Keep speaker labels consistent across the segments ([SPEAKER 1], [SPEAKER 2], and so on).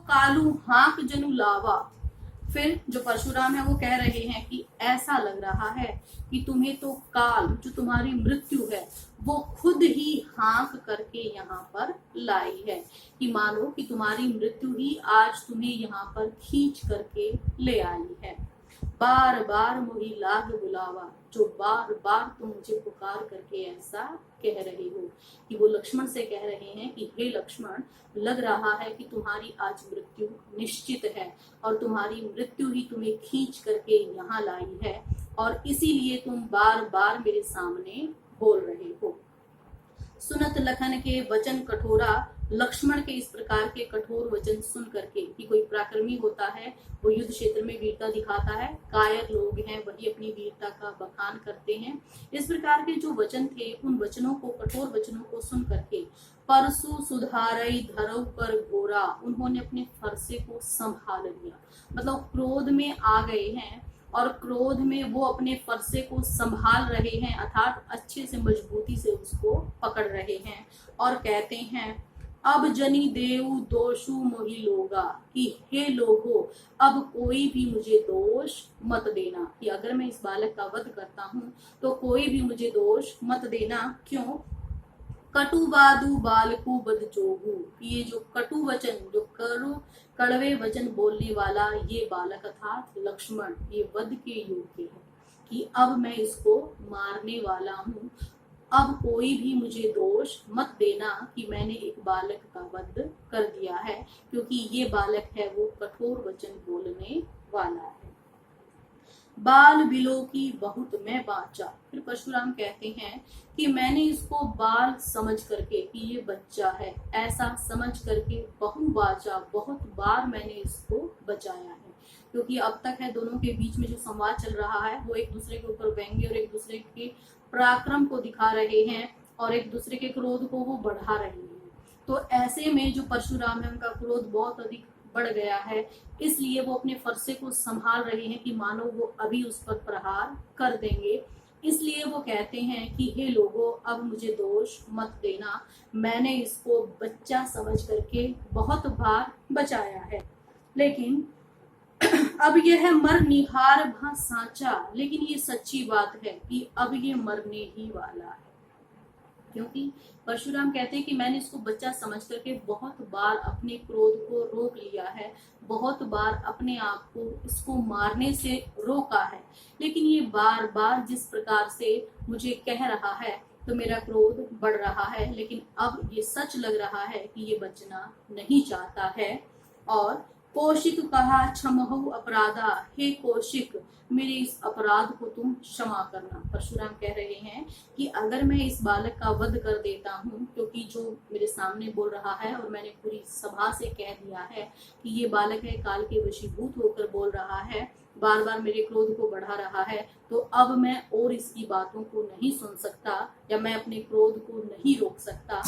[SPEAKER 1] कालू हाँक जनु लावा। फिर जो परशुराम है वो कह रहे हैं कि ऐसा लग रहा है कि तुम्हें तो काल, जो तुम्हारी मृत्यु है, वो खुद ही हाँक करके यहाँ पर लाई है, कि मानो कि तुम्हारी मृत्यु ही आज तुम्हें यहाँ पर खींच करके ले आई है। बार बार मोही लाग बुलावा, जो बार बार तुम मुझे पुकार करके ऐसा कह रहे हो। कि वो लक्ष्मण से कह रहे हैं कि हे लक्ष्मण, लग रहा है कि तुम्हारी आज मृत्यु निश्चित है और तुम्हारी मृत्यु ही तुम्हें खींच करके यहाँ लाई है, और इसीलिए तुम बार बार मेरे सामने बोल रहे हो। सुनत लखन के वचन कठोरा, लक्ष्मण के इस प्रकार के कठोर वचन सुन करके, कि कोई पराक्रमी होता है वो युद्ध क्षेत्र में वीरता दिखाता है, कायर लोग हैं वही अपनी वीरता का बखान करते हैं। इस प्रकार के जो वचन थे, उन वचनों को, कठोर वचनों को सुन करके परसु सुधारई धरऊ कर घोरा, उन्होंने अपने फरसे को संभाल लिया। मतलब क्रोध में आ गए हैं और क्रोध में वो अपने फरसे को संभाल रहे हैं, अर्थात अच्छे से मजबूती से उसको पकड़ रहे हैं और कहते हैं अब जनी देऊ दोषु मोहि लोगा, कि हे लोगो, अब कोई भी मुझे दोष मत देना, कि अगर मैं इस बालक का वध करता हूँ तो कोई भी मुझे दोष मत देना। क्यों? कटुवादु बालकु बद जोगु, ये जो कटु वचन, जो कड़वे वचन बोलने वाला ये बालक अर्थात लक्ष्मण, ये वध के योग्य है, कि अब मैं इसको मारने वाला हूँ। अब कोई भी मुझे दोष मत देना कि मैंने एक बालक का वध कर दिया है, क्योंकि ये बालक है वो कठोर वचन बोलने वाला है। बाल बिलो की बहुत मैं बाचा, फिर परशुराम कहते हैं कि मैंने इसको बाल समझ करके, कि ये बच्चा है ऐसा समझ करके, बहु बाचा, बहुत बार मैंने इसको बचाया है। क्योंकि अब तक है दोनों के बीच में जो संवाद चल रहा है वो एक दूसरे के ऊपर व्यंग्य और एक दूसरे के पराक्रम को दिखा रहे हैं और एक दूसरे के क्रोध को वो बढ़ा रहे हैं। तो ऐसे में जो परशुराम है उनका क्रोध बहुत अधिक बढ़ गया है, इसलिए वो अपने फरसे को संभाल रहे हैं कि मानो वो अभी उस पर प्रहार कर देंगे। इसलिए वो कहते हैं कि हे लोगों, अब मुझे दोष मत देना, मैंने इसको बच्चा समझ करके बहुत बार बचाया है, लेकिन अब यह है मर निहार भा सांचा, लेकिन ये सच्ची बात है कि अब ये मरने ही वाला है। क्योंकि परशुराम कहते हैं कि मैंने इसको बच्चा समझ करके बहुत बार अपने क्रोध को रोक लिया है, बहुत बार अपने आप को इसको मारने से रोका है, लेकिन ये बार बार जिस प्रकार से मुझे कह रहा है तो मेरा क्रोध बढ़ रहा है। लेकिन अब ये सच लग रहा है कि ये बचना नहीं चाहता है। और कौशिक कहा क्षमहु अपराधा, हे कौशिक, मेरे इस अपराध को तुम क्षमा करना। परशुराम कह रहे हैं कि अगर मैं इस बालक का वध कर देता हूँ, क्योंकि जो मेरे सामने बोल रहा है और मैंने पूरी सभा से कह दिया है कि ये बालक है काल के वशीभूत होकर बोल रहा है, बार बार मेरे क्रोध को बढ़ा रहा है, तो अब मैं और इसकी बातों को नहीं सुन सकता या मैं अपने क्रोध को नहीं रोक सकता।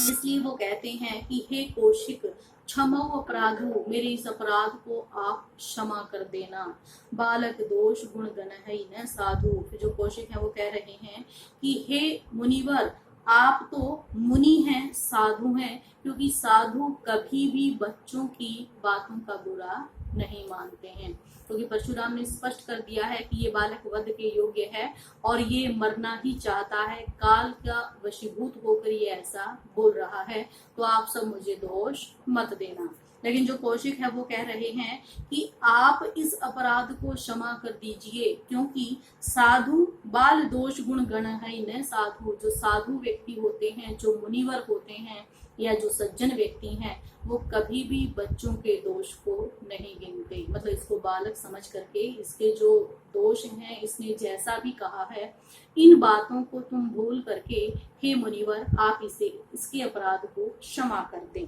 [SPEAKER 1] इसलिए वो कहते हैं कि हे कौशिक, क्षमा अपराधो, मेरे इस अपराध को आप क्षमा कर देना। बालक दोष गुण गण है न साधु, जो कौशिक है वो कह रहे हैं कि हे मुनिवर, आप तो मुनि हैं, साधु हैं, क्योंकि साधु कभी भी बच्चों की बातों का बुरा नहीं मानते हैं। क्योंकि परशुराम ने स्पष्ट कर दिया है कि ये बालक वध के योग्य है और ये मरना ही चाहता है, काल का वशीभूत होकर ये ऐसा बोल रहा है, तो आप सब मुझे दोष मत देना। लेकिन जो कौशिक है वो कह रहे हैं कि आप इस अपराध को क्षमा कर दीजिए, क्योंकि साधु बाल दोष गुण गण है न साधु, जो साधु व्यक्ति होते हैं, जो मुनिवर होते हैं या जो सज्जन व्यक्ति हैं, वो कभी भी बच्चों के दोष को नहीं गिनते। मतलब इसको बालक समझ करके इसके जो दोष हैं, इसने जैसा भी कहा है, इन बातों को तुम भूल करके हे मुनिवर आप इसके अपराध को क्षमा कर दें।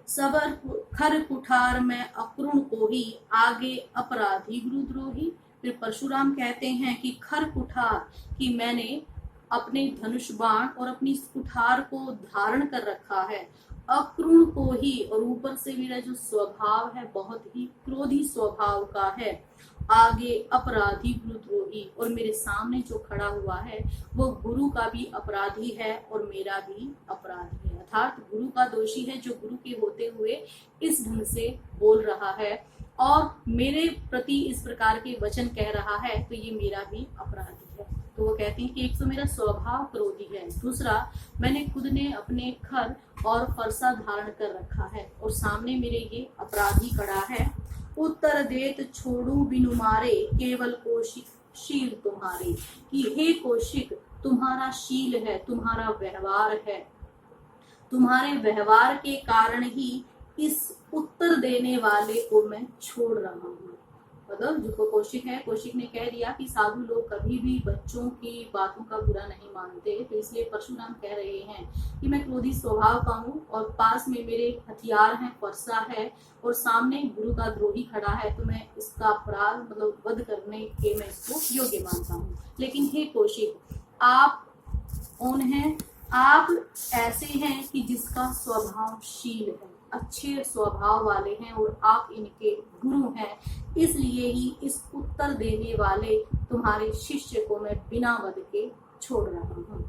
[SPEAKER 1] सबर खर कुठार में अक्रुण को ही आगे अपराधी गुरुद्रोही। फिर परशुराम कहते हैं कि खर कुठार, कि मैंने अपने धनुष बाण और अपनी कुठार को धारण कर रखा है अक्रूण को ही, और ऊपर से मेरा जो स्वभाव है बहुत ही क्रोधी स्वभाव का है, आगे अपराधी गुरुद्रोही, और मेरे सामने जो खड़ा हुआ है वो गुरु का भी अपराधी है और मेरा भी अपराधी है, अर्थात गुरु का दोषी है जो गुरु के होते हुए इस ढंग से बोल रहा है और मेरे प्रति इस प्रकार के वचन कह रहा है, तो ये मेरा भी अपराधी है। तो वो कहती है कि एक तो मेरा स्वभाव क्रोधी है, दूसरा मैंने खुद ने अपने खर और फरसा धारण कर रखा है और सामने मेरे ये अपराधी खड़ा है। उत्तर देत छोड़ू बिनु मारे, केवल कौशिक शील तुम्हारे, कि हे कौशिक तुम्हारा शील है, तुम्हारा व्यवहार है, तुम्हारे व्यवहार के कारण ही इस उत्तर देने वाले को मैं छोड़ रहा हूँ। मतलब जो कौशिक है, कौशिक ने कह दिया कि साधु लोग कभी भी बच्चों की बातों का बुरा नहीं मानते, तो इसलिए परशुराम कह रहे हैं कि मैं क्रोधी स्वभाव का हूँ और पास में मेरे हथियार हैं, फरसा है और सामने गुरु का द्रोही खड़ा है, तो मैं इसका अपराध मतलब वध करने के मैं इसको योग्य मानता हूँ। लेकिन हे कौशिक, आप कौन हैं? आप ऐसे हैं कि जिसका स्वभाव शील है, अच्छे स्वभाव वाले हैं और आप इनके गुरु हैं, इसलिए ही इस उत्तर देने वाले तुम्हारे शिष्य को मैं बिना वध के छोड़ रहा हूँ।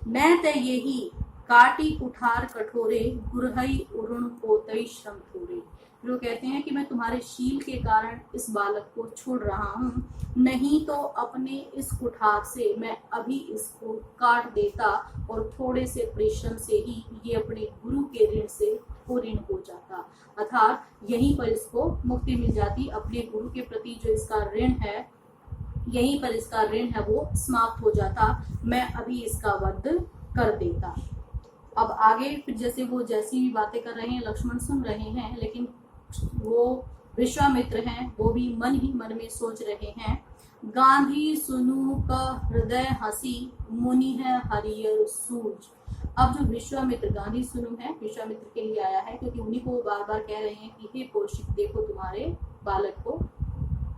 [SPEAKER 1] मैं ते यही काटी कुठार कठोरे, गुरहई उरुण पोतई श्रम थोरे। जो कहते हैं कि मैं तुम्हारे शील के कारण इस बालक को छोड़ रहा हूँ, नहीं तो अपने इस कुठार से मैं अभी इसको काट देता और थोड़े से परिश्रम से ही ये अपने गुरु के ऋण से ऋण हो जाता, अर्थात यहीं पर इसको मुक्ति मिल जाती, अपने गुरु के प्रति जो इसका ऋण है, यहीं पर इसका ऋण है वो समाप्त हो जाता, मैं अभी इसका वध कर देता। अब आगे फिर जैसे वो जैसी भी बातें कर रहे हैं लक्ष्मण सुन रहे हैं, लेकिन वो विश्वामित्र हैं वो भी मन ही मन में सोच रहे हैं। गांधी सुनु का हृदय हंसी, मुनि है हरियर सूज। अब जो विश्वामित्र, गांधी सुनु है विश्वामित्र के लिए आया है, क्योंकि उन्हीं को बार बार कह रहे हैं कि हे कौशिक देखो तुम्हारे बालक को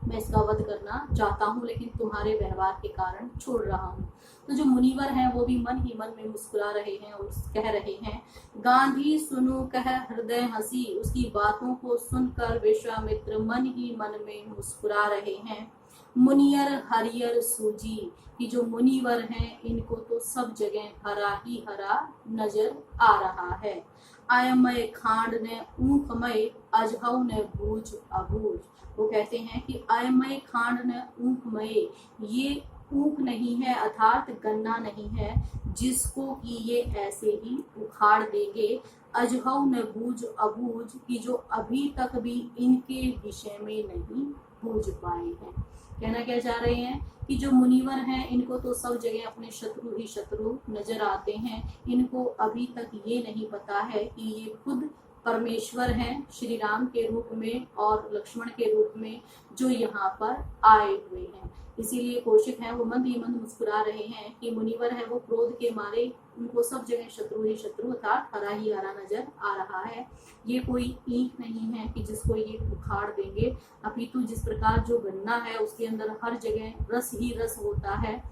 [SPEAKER 1] मैं इसका वध करना चाहता हूँ, लेकिन तुम्हारे व्यवहार के कारण छोड़ रहा हूँ। तो जो मुनिवर हैं वो भी मन ही मन में मुस्कुरा रहे हैं और कह रहे हैं, गांधी सुनु कह हृदय हंसी। उसकी बातों को सुनकर विश्वामित्र मन ही मन में मुस्कुरा रहे हैं। मुनियर हरियर सूजी, कि जो मुनिवर हैं इनको तो सब जगह हरा ही हरा नजर आ रहा है। आयमय खांड ने ऊखमय, अजहव ने बूझ अबूझ। वो कहते हैं कि अयमय खांड न ऊखमय, ये ऊख नहीं है अर्थात गन्ना नहीं है जिसको कि ये ऐसे ही उखाड़ देंगे। अजहव न बूझ अबूझ, की जो अभी तक भी इनके विषय में नहीं बूझ पाए हैं। कहना क्या चाह रहे हैं कि जो मुनिवर हैं इनको तो सब जगह अपने शत्रु ही शत्रु नजर आते हैं, इनको अभी तक ये नहीं पता है कि ये खुद परमेश्वर हैं श्री राम के रूप में और लक्ष्मण के रूप में जो यहाँ पर आए हुए हैं। इसीलिए कौशिक है वो मंद ही मंद मुस्कुरा रहे हैं कि मुनिवर है वो क्रोध के मारे उनको सब जगह शत्रु ही शत्रु अर्थात हरा ही हरा नजर आ रहा है। ये कोई ईंट नहीं है कि जिसको ये उखाड़ देंगे, अपितु जिस प्रकार जो गन्ना है उसके अंदर हर जगह रस ही रस होता है,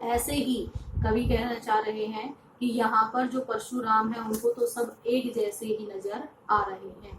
[SPEAKER 1] ऐसे ही कवि कहना चाह रहे हैं कि यहाँ पर जो परशुराम है उनको तो सब एक जैसे ही नजर आ रहे हैं।